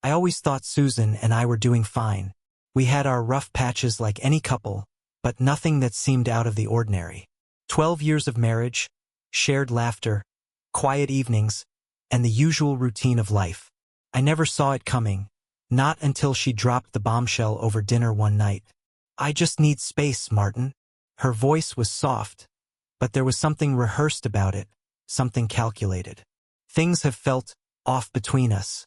I always thought Susan and I were doing fine. We had our rough patches like any couple, but nothing that seemed out of the ordinary. 12 years of marriage, shared laughter, quiet evenings, and the usual routine of life. I never saw it coming, not until she dropped the bombshell over dinner one night. "I just need space, Martin." Her voice was soft, but there was something rehearsed about it, something calculated. "Things have felt off between us.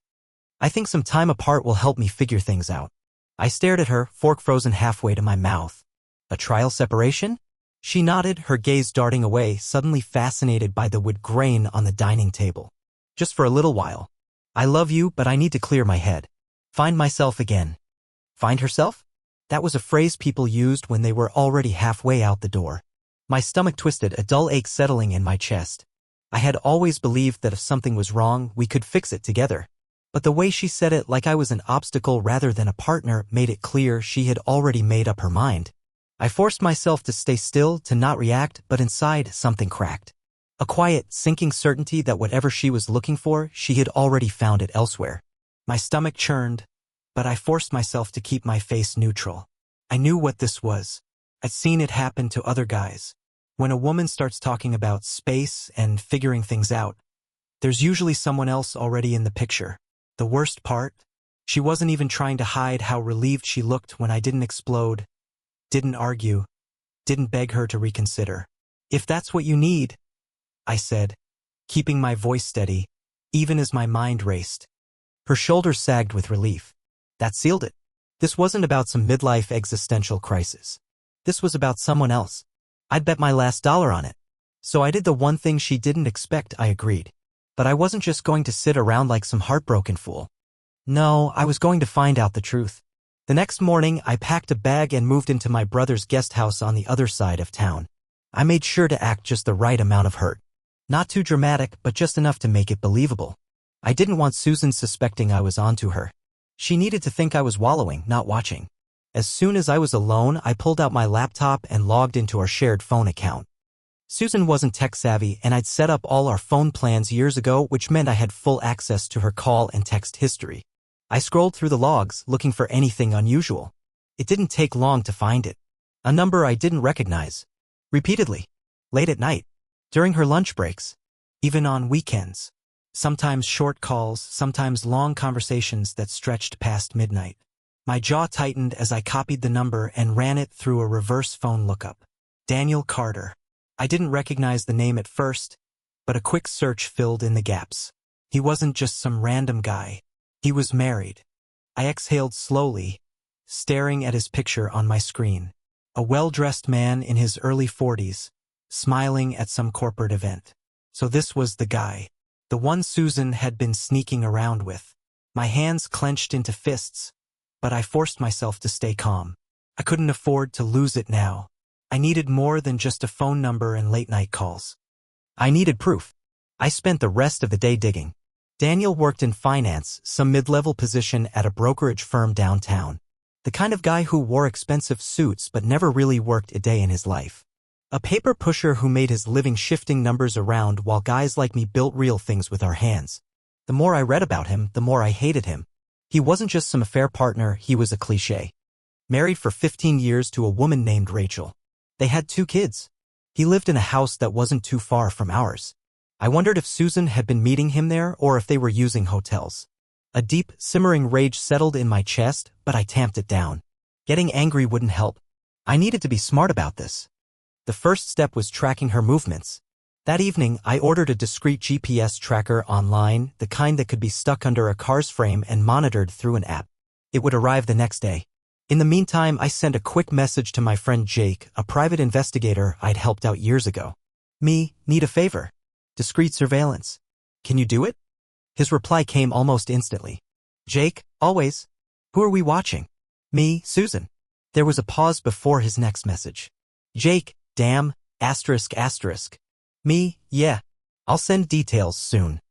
I think some time apart will help me figure things out." I stared at her, fork frozen halfway to my mouth. "A trial separation?" She nodded, her gaze darting away, suddenly fascinated by the wood grain on the dining table. "Just for a little while. I love you, but I need to clear my head. Find myself again." Find herself? That was a phrase people used when they were already halfway out the door. My stomach twisted, a dull ache settling in my chest. I had always believed that if something was wrong, we could fix it together. But the way she said it, like I was an obstacle rather than a partner, made it clear she had already made up her mind. I forced myself to stay still, to not react, but inside something cracked. A quiet, sinking certainty that whatever she was looking for, she had already found it elsewhere. My stomach churned, but I forced myself to keep my face neutral. I knew what this was. I'd seen it happen to other guys. When a woman starts talking about space and figuring things out, there's usually someone else already in the picture. The worst part? She wasn't even trying to hide how relieved she looked when I didn't explode, didn't argue, didn't beg her to reconsider. "If that's what you need," I said, keeping my voice steady, even as my mind raced. Her shoulders sagged with relief. That sealed it. This wasn't about some midlife existential crisis. This was about someone else. I'd bet my last dollar on it. So I did the one thing she didn't expect. I agreed. But I wasn't just going to sit around like some heartbroken fool. No, I was going to find out the truth. The next morning, I packed a bag and moved into my brother's guest house on the other side of town. I made sure to act just the right amount of hurt. Not too dramatic, but just enough to make it believable. I didn't want Susan suspecting I was onto her. She needed to think I was wallowing, not watching. As soon as I was alone, I pulled out my laptop and logged into our shared phone account. Susan wasn't tech-savvy, and I'd set up all our phone plans years ago, which meant I had full access to her call and text history. I scrolled through the logs, looking for anything unusual. It didn't take long to find it. A number I didn't recognize. Repeatedly. Late at night. During her lunch breaks. Even on weekends. Sometimes short calls, sometimes long conversations that stretched past midnight. My jaw tightened as I copied the number and ran it through a reverse phone lookup. Daniel Carter. I didn't recognize the name at first, but a quick search filled in the gaps. He wasn't just some random guy. He was married. I exhaled slowly, staring at his picture on my screen. A well-dressed man in his early 40s, smiling at some corporate event. So this was the guy. The one Susan had been sneaking around with. My hands clenched into fists, but I forced myself to stay calm. I couldn't afford to lose it now. I needed more than just a phone number and late-night calls. I needed proof. I spent the rest of the day digging. Daniel worked in finance, some mid-level position at a brokerage firm downtown. The kind of guy who wore expensive suits but never really worked a day in his life. A paper pusher who made his living shifting numbers around while guys like me built real things with our hands. The more I read about him, the more I hated him. He wasn't just some affair partner, he was a cliché. Married for 15 years to a woman named Rachel. They had 2 kids. He lived in a house that wasn't too far from ours. I wondered if Susan had been meeting him there or if they were using hotels. A deep, simmering rage settled in my chest, but I tamped it down. Getting angry wouldn't help. I needed to be smart about this. The first step was tracking her movements. That evening, I ordered a discreet GPS tracker online, the kind that could be stuck under a car's frame and monitored through an app. It would arrive the next day. In the meantime, I sent a quick message to my friend Jake, a private investigator I'd helped out years ago. "Me, need a favor. Discreet surveillance. Can you do it?" His reply came almost instantly. "Jake, always. Who are we watching?" "Me, Susan." There was a pause before his next message. "Jake, damn, asterisk asterisk. Me, yeah. I'll send details soon."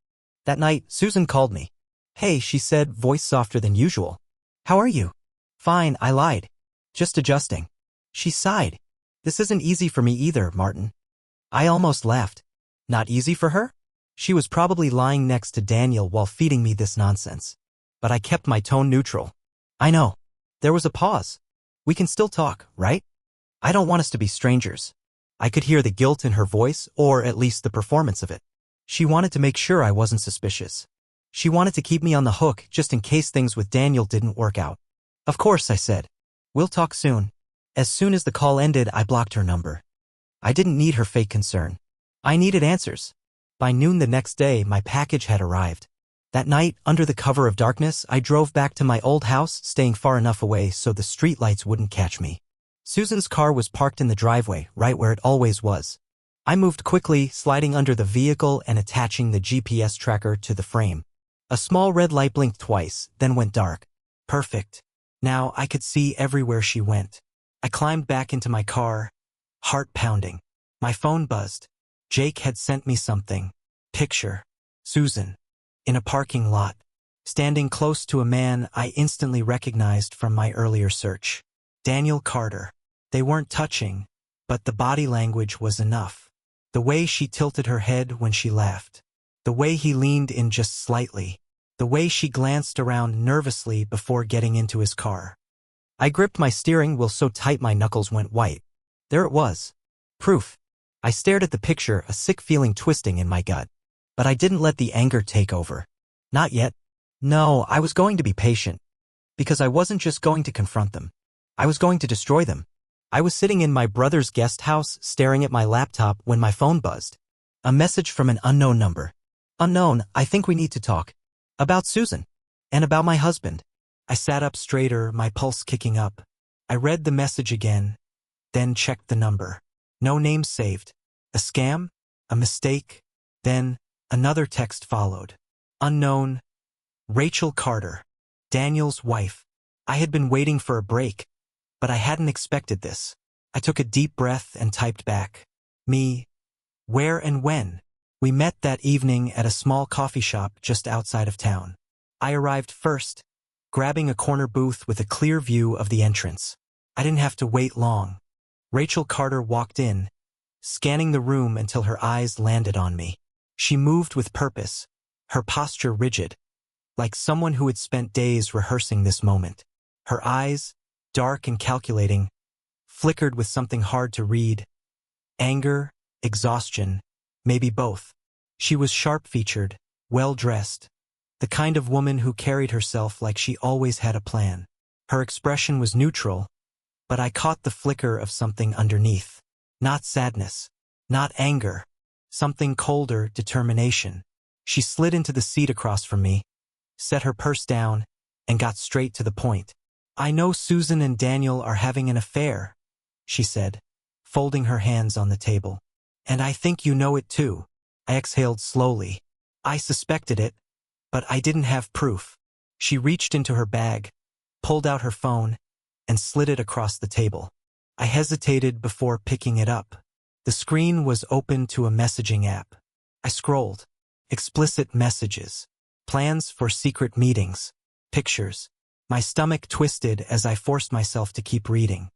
That night, Susan called me. "Hey," she said, voice softer than usual. "How are you?" "Fine," I lied. "Just adjusting." She sighed. "This isn't easy for me either, Martin." I almost laughed. Not easy for her? She was probably lying next to Daniel while feeding me this nonsense. but I kept my tone neutral. I know. There was a pause. We can still talk, right? I don't want us to be strangers. I could hear the guilt in her voice, or at least the performance of it. She wanted to make sure I wasn't suspicious. She wanted to keep me on the hook just in case things with Daniel didn't work out. Of course, I said. We'll talk soon. As soon as the call ended, I blocked her number. I didn't need her fake concern. I needed answers. By noon the next day, my package had arrived. That night, under the cover of darkness, I drove back to my old house, staying far enough away so the streetlights wouldn't catch me. Susan's car was parked in the driveway, right where it always was. I moved quickly, sliding under the vehicle and attaching the GPS tracker to the frame. A small red light blinked twice, then went dark. Perfect. Now I could see everywhere she went. I climbed back into my car, heart pounding. My phone buzzed. Jake had sent me something. Picture. Susan. In a parking lot. Standing close to a man I instantly recognized from my earlier search. Daniel Carter. They weren't touching, but the body language was enough. The way she tilted her head when she laughed. The way he leaned in just slightly. The way she glanced around nervously before getting into his car. I gripped my steering wheel so tight my knuckles went white. There it was. Proof. I stared at the picture, a sick feeling twisting in my gut. But I didn't let the anger take over. Not yet. No, I was going to be patient. Because I wasn't just going to confront them. I was going to destroy them. I was sitting in my brother's guest house, staring at my laptop when my phone buzzed. A message from an unknown number. Unknown, I think we need to talk. About Susan. And about my husband. I sat up straighter, my pulse kicking up. I read the message again, then checked the number. No name saved. A scam? A mistake? Then, another text followed. Unknown. Rachel Carter. Daniel's wife. I had been waiting for a break, but I hadn't expected this. I took a deep breath and typed back. Me. Where and when? We met that evening at a small coffee shop just outside of town. I arrived first, grabbing a corner booth with a clear view of the entrance. I didn't have to wait long. Rachel Carter walked in, scanning the room until her eyes landed on me. She moved with purpose, her posture rigid, like someone who had spent days rehearsing this moment. Her eyes, dark and calculating, flickered with something hard to read. Anger, exhaustion, maybe both. She was sharp-featured, well-dressed, the kind of woman who carried herself like she always had a plan. Her expression was neutral, but I caught the flicker of something underneath. Not sadness, not anger, something colder, determination. She slid into the seat across from me, set her purse down, and got straight to the point. I know Susan and Daniel are having an affair, she said, folding her hands on the table. And I think you know it too. I exhaled slowly. I suspected it, but I didn't have proof. She reached into her bag, pulled out her phone, and slid it across the table. I hesitated before picking it up. The screen was open to a messaging app. I scrolled. Explicit messages. Plans for secret meetings. Pictures. My stomach twisted as I forced myself to keep reading.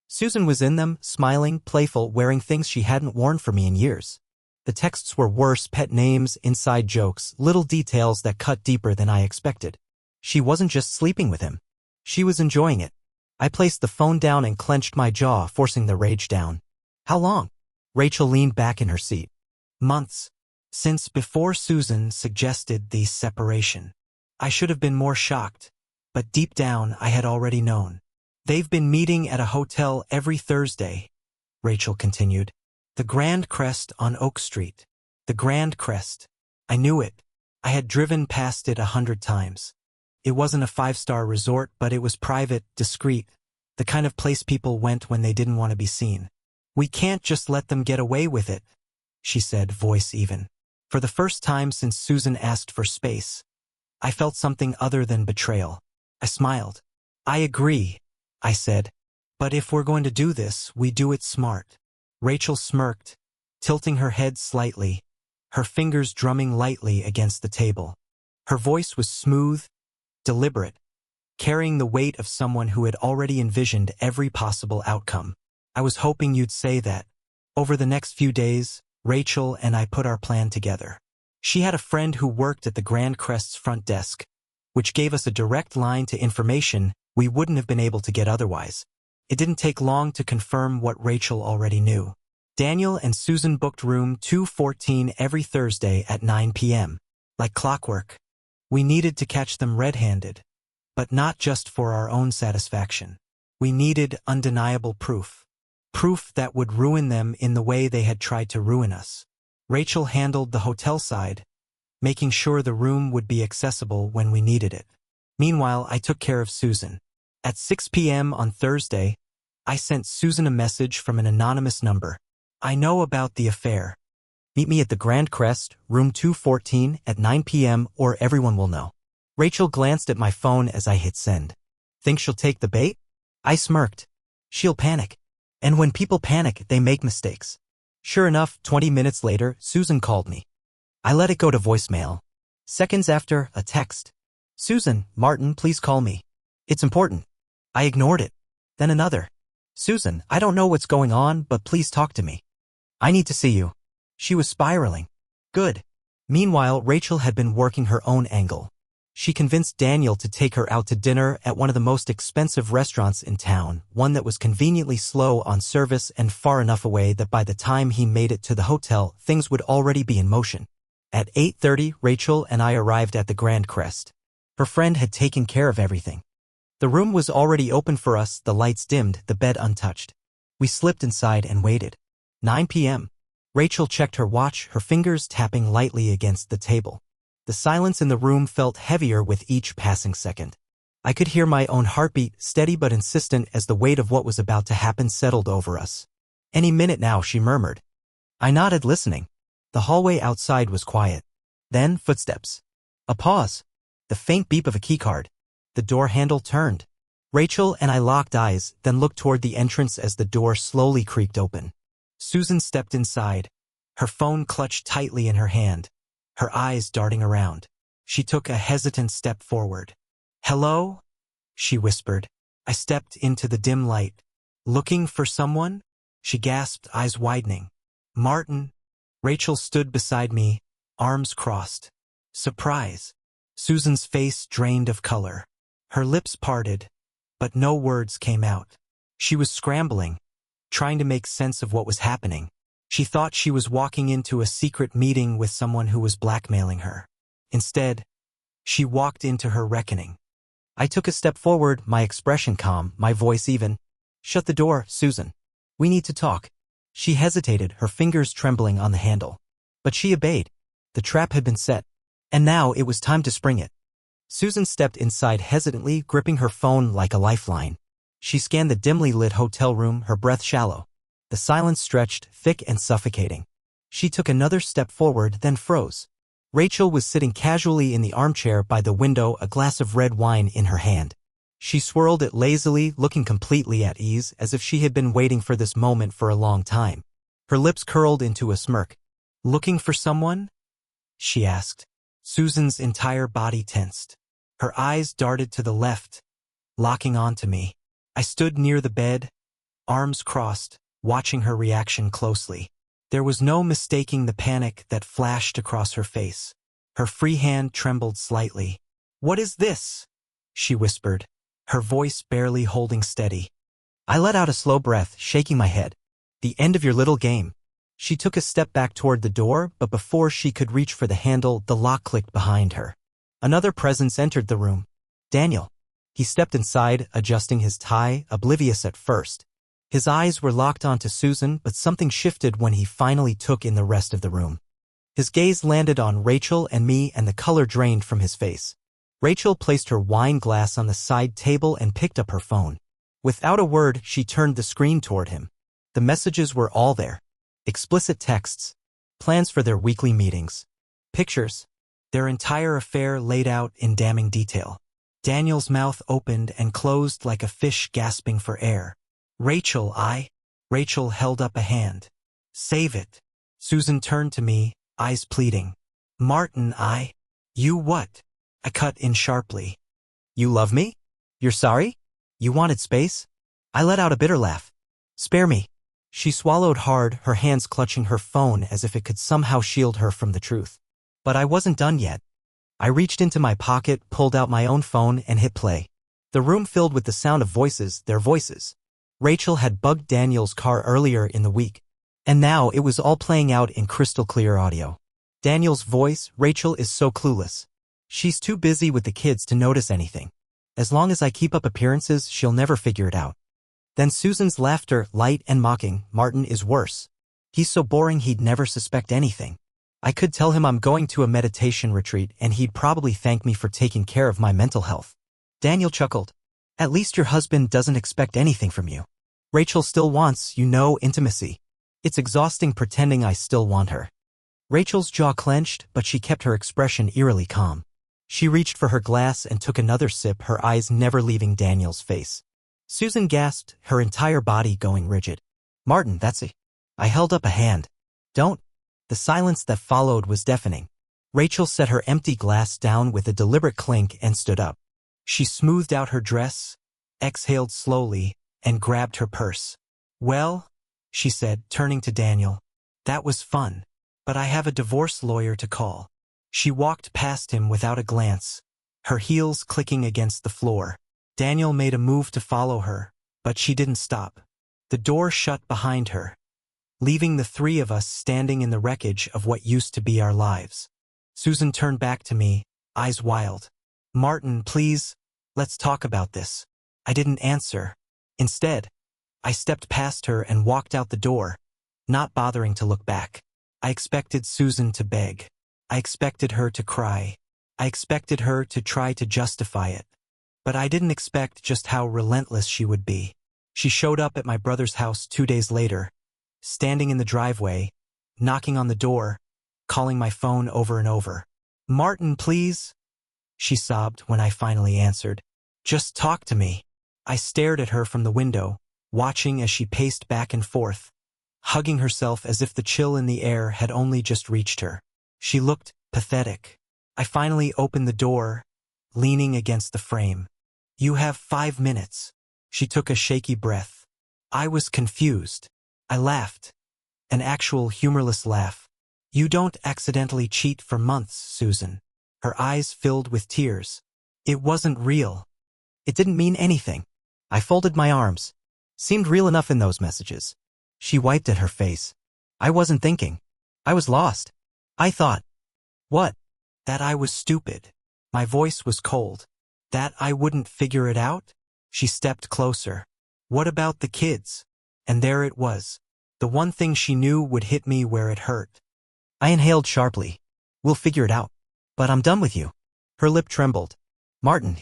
Susan was in them, smiling, playful, wearing things she hadn't worn for me in years. The texts were worse: pet names, inside jokes, little details that cut deeper than I expected. She wasn't just sleeping with him. She was enjoying it. I placed the phone down and clenched my jaw, forcing the rage down. How long? Rachel leaned back in her seat. Months. Since before Susan suggested the separation. I should have been more shocked, but deep down I had already known. They've been meeting at a hotel every Thursday, Rachel continued. The Grand Crest on Oak Street. The Grand Crest. I knew it. I had driven past it 100 times. It wasn't a 5-star resort, but it was private, discreet, the kind of place people went when they didn't want to be seen. We can't just let them get away with it, she said, voice even. For the first time since Susan asked for space, I felt something other than betrayal. I smiled. I agree, I said. But if we're going to do this, we do it smart. Rachel smirked, tilting her head slightly, her fingers drumming lightly against the table. Her voice was smooth, deliberate, carrying the weight of someone who had already envisioned every possible outcome. I was hoping you'd say that. Over the next few days, Rachel and I put our plan together. She had a friend who worked at the Grand Crest's front desk, which gave us a direct line to information we wouldn't have been able to get otherwise. It didn't take long to confirm what Rachel already knew. Daniel and Susan booked room 214 every Thursday at 9 p.m. Like clockwork. We needed to catch them red-handed. But not just for our own satisfaction. We needed undeniable proof. Proof that would ruin them in the way they had tried to ruin us. Rachel handled the hotel side, making sure the room would be accessible when we needed it. Meanwhile, I took care of Susan. At 6 p.m. on Thursday, I sent Susan a message from an anonymous number. I know about the affair. Meet me at the Grand Crest, room 214 at 9 p.m. or everyone will know. Rachel glanced at my phone as I hit send. Think she'll take the bait? I smirked. She'll panic. And when people panic, they make mistakes. Sure enough, 20 minutes later, Susan called me. I let it go to voicemail. Seconds after, a text. Susan, Martin, please call me. It's important. I ignored it. Then another. Susan, I don't know what's going on, but please talk to me. I need to see you. She was spiraling. Good. Meanwhile, Rachel had been working her own angle. She convinced Daniel to take her out to dinner at one of the most expensive restaurants in town, one that was conveniently slow on service and far enough away that by the time he made it to the hotel, things would already be in motion. At 8:30, Rachel and I arrived at the Grand Crest. Her friend had taken care of everything. The room was already open for us, the lights dimmed, the bed untouched. We slipped inside and waited. 9 p.m. Rachel checked her watch, her fingers tapping lightly against the table. The silence in the room felt heavier with each passing second. I could hear my own heartbeat, steady but insistent as the weight of what was about to happen settled over us. Any minute now, she murmured. I nodded, listening. The hallway outside was quiet. Then, footsteps. A pause. The faint beep of a keycard. The door handle turned. Rachel and I locked eyes, then looked toward the entrance as the door slowly creaked open. Susan stepped inside, her phone clutched tightly in her hand, her eyes darting around. She took a hesitant step forward. Hello? She whispered. I stepped into the dim light. Looking for someone? She gasped, eyes widening. Martin. Rachel stood beside me, arms crossed. Surprise. Susan's face drained of color. Her lips parted, but no words came out. She was scrambling, trying to make sense of what was happening. She thought she was walking into a secret meeting with someone who was blackmailing her. Instead, she walked into her reckoning. I took a step forward, my expression calm, my voice even. Shut the door, Susan. We need to talk. She hesitated, her fingers trembling on the handle. But she obeyed. The trap had been set. And now it was time to spring it. Susan stepped inside hesitantly, gripping her phone like a lifeline. She scanned the dimly lit hotel room, her breath shallow. The silence stretched, thick and suffocating. She took another step forward, then froze. Rachel was sitting casually in the armchair by the window, a glass of red wine in her hand. She swirled it lazily, looking completely at ease, as if she had been waiting for this moment for a long time. Her lips curled into a smirk. Looking for someone? She asked. Susan's entire body tensed. Her eyes darted to the left, locking onto me. I stood near the bed, arms crossed, watching her reaction closely. There was no mistaking the panic that flashed across her face. Her free hand trembled slightly. What is this? She whispered, her voice barely holding steady. I let out a slow breath, shaking my head. The end of your little game. She took a step back toward the door, but before she could reach for the handle, the lock clicked behind her. Another presence entered the room. Daniel. He stepped inside, adjusting his tie, oblivious at first. His eyes were locked onto Susan, but something shifted when he finally took in the rest of the room. His gaze landed on Rachel and me, and the color drained from his face. Rachel placed her wine glass on the side table and picked up her phone. Without a word, she turned the screen toward him. The messages were all there. Explicit texts, plans for their weekly meetings, pictures, their entire affair laid out in damning detail. Daniel's mouth opened and closed like a fish gasping for air. Rachel held up a hand. Save it. Susan turned to me, eyes pleading. Martin, You what? I cut in sharply. You love me? You're sorry? You wanted space? I let out a bitter laugh. Spare me. She swallowed hard, her hands clutching her phone as if it could somehow shield her from the truth. But I wasn't done yet. I reached into my pocket, pulled out my own phone, and hit play. The room filled with the sound of voices, their voices. Rachel had bugged Daniel's car earlier in the week. And now it was all playing out in crystal clear audio. Daniel's voice, Rachel is so clueless. She's too busy with the kids to notice anything. As long as I keep up appearances, she'll never figure it out. Then Susan's laughter, light and mocking. Martin is worse. He's so boring he'd never suspect anything. I could tell him I'm going to a meditation retreat and he'd probably thank me for taking care of my mental health. Daniel chuckled. At least your husband doesn't expect anything from you. Rachel still wants, intimacy. It's exhausting pretending I still want her. Rachel's jaw clenched, but she kept her expression eerily calm. She reached for her glass and took another sip, her eyes never leaving Daniel's face. Susan gasped, her entire body going rigid. Martin, that's it. I held up a hand. Don't. The silence that followed was deafening. Rachel set her empty glass down with a deliberate clink and stood up. She smoothed out her dress, exhaled slowly, and grabbed her purse. Well, she said, turning to Daniel, that was fun, but I have a divorce lawyer to call. She walked past him without a glance, her heels clicking against the floor. Daniel made a move to follow her, but she didn't stop. The door shut behind her, leaving the three of us standing in the wreckage of what used to be our lives. Susan turned back to me, eyes wild. Martin, please, let's talk about this. I didn't answer. Instead, I stepped past her and walked out the door, not bothering to look back. I expected Susan to beg. I expected her to cry. I expected her to try to justify it. But I didn't expect just how relentless she would be. She showed up at my brother's house 2 days later, standing in the driveway, knocking on the door, calling my phone over and over. Martin, please, she sobbed when I finally answered. Just talk to me. I stared at her from the window, watching as she paced back and forth, hugging herself as if the chill in the air had only just reached her. She looked pathetic. I finally opened the door, leaning against the frame. You have 5 minutes. She took a shaky breath. I was confused. I laughed. An actual humorless laugh. You don't accidentally cheat for months, Susan. Her eyes filled with tears. It wasn't real. It didn't mean anything. I folded my arms. Seemed real enough in those messages. She wiped at her face. I wasn't thinking. I was lost. I thought. What? That I was stupid. My voice was cold. That I wouldn't figure it out? She stepped closer. What about the kids? And there it was. The one thing she knew would hit me where it hurt. I inhaled sharply. We'll figure it out. But I'm done with you. Her lip trembled. Martin.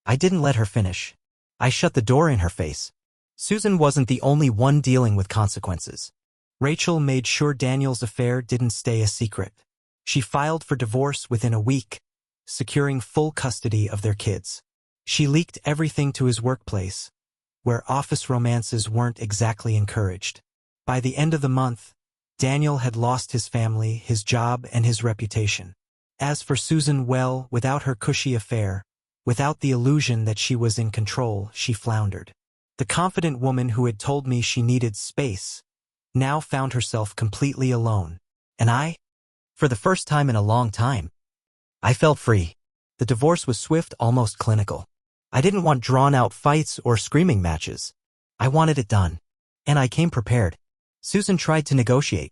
I didn't let her finish. I shut the door in her face. Susan wasn't the only one dealing with consequences. Rachel made sure Daniel's affair didn't stay a secret. She filed for divorce within a week, securing full custody of their kids. She leaked everything to his workplace, where office romances weren't exactly encouraged. By the end of the month, Daniel had lost his family, his job, and his reputation. As for Susan, well, without her cushy affair, without the illusion that she was in control, she floundered. The confident woman who had told me she needed space now found herself completely alone. And I? For the first time in a long time, I felt free. The divorce was swift, almost clinical. I didn't want drawn-out fights or screaming matches. I wanted it done. And I came prepared. Susan tried to negotiate.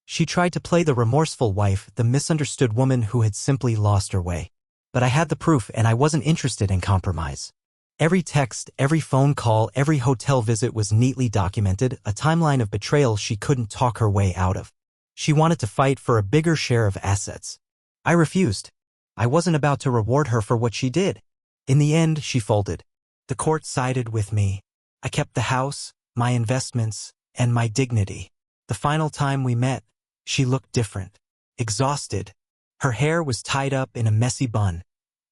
She tried to play the remorseful wife, the misunderstood woman who had simply lost her way. But I had the proof and I wasn't interested in compromise. Every text, every phone call, every hotel visit was neatly documented, a timeline of betrayal she couldn't talk her way out of. She wanted to fight for a bigger share of assets. I refused. I wasn't about to reward her for what she did. In the end, she folded. The court sided with me. I kept the house, my investments, and my dignity. The final time we met, she looked different. Exhausted. Her hair was tied up in a messy bun.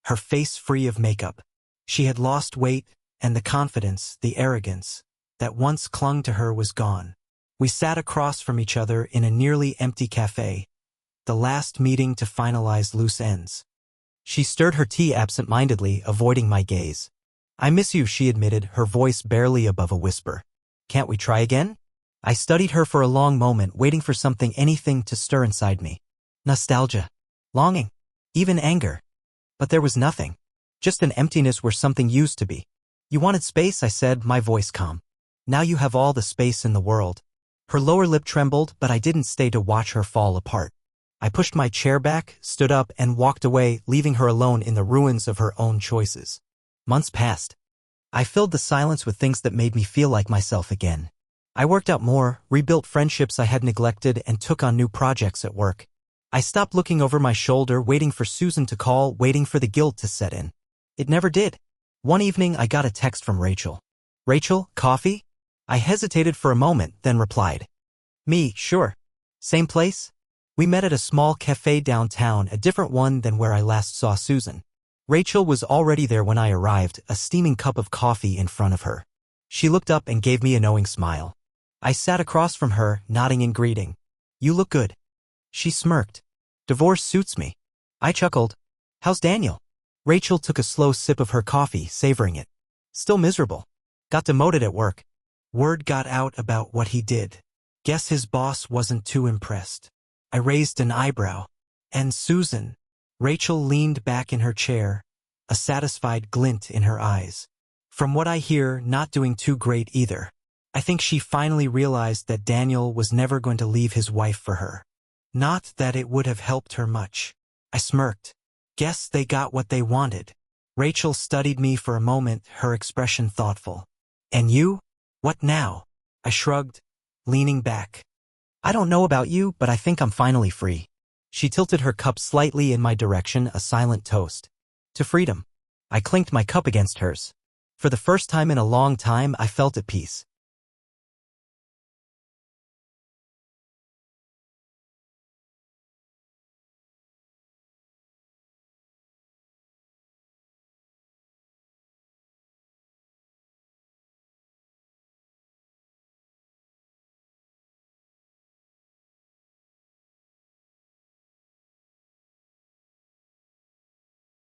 Her face free of makeup. She had lost weight, and the confidence, the arrogance, that once clung to her was gone. We sat across from each other in a nearly empty cafe, the last meeting to finalize loose ends. She stirred her tea absent-mindedly, avoiding my gaze. I miss you, she admitted, her voice barely above a whisper. Can't we try again? I studied her for a long moment, waiting for anything to stir inside me. Nostalgia. Longing. Even anger. But there was nothing. Just an emptiness where something used to be. You wanted space, I said, my voice calm. Now you have all the space in the world. Her lower lip trembled, but I didn't stay to watch her fall apart. I pushed my chair back, stood up, and walked away, leaving her alone in the ruins of her own choices. Months passed. I filled the silence with things that made me feel like myself again. I worked out more, rebuilt friendships I had neglected, and took on new projects at work. I stopped looking over my shoulder, waiting for Susan to call, waiting for the guilt to set in. It never did. One evening, I got a text from Rachel. Rachel, coffee? I hesitated for a moment, then replied. Me, sure. Same place? We met at a small cafe downtown, a different one than where I last saw Susan. Rachel was already there when I arrived, a steaming cup of coffee in front of her. She looked up and gave me a knowing smile. I sat across from her, nodding in greeting. You look good. She smirked. Divorce suits me. I chuckled. How's Daniel? Rachel took a slow sip of her coffee, savoring it. Still miserable. Got demoted at work. Word got out about what he did. Guess his boss wasn't too impressed. I raised an eyebrow. And Susan? Rachel leaned back in her chair, a satisfied glint in her eyes. From what I hear, not doing too great either. I think she finally realized that Daniel was never going to leave his wife for her. Not that it would have helped her much. I smirked. Guess they got what they wanted. Rachel studied me for a moment, her expression thoughtful. And you? What now? I shrugged, leaning back. I don't know about you, but I think I'm finally free. She tilted her cup slightly in my direction, a silent toast. To freedom. I clinked my cup against hers. For the first time in a long time, I felt at peace.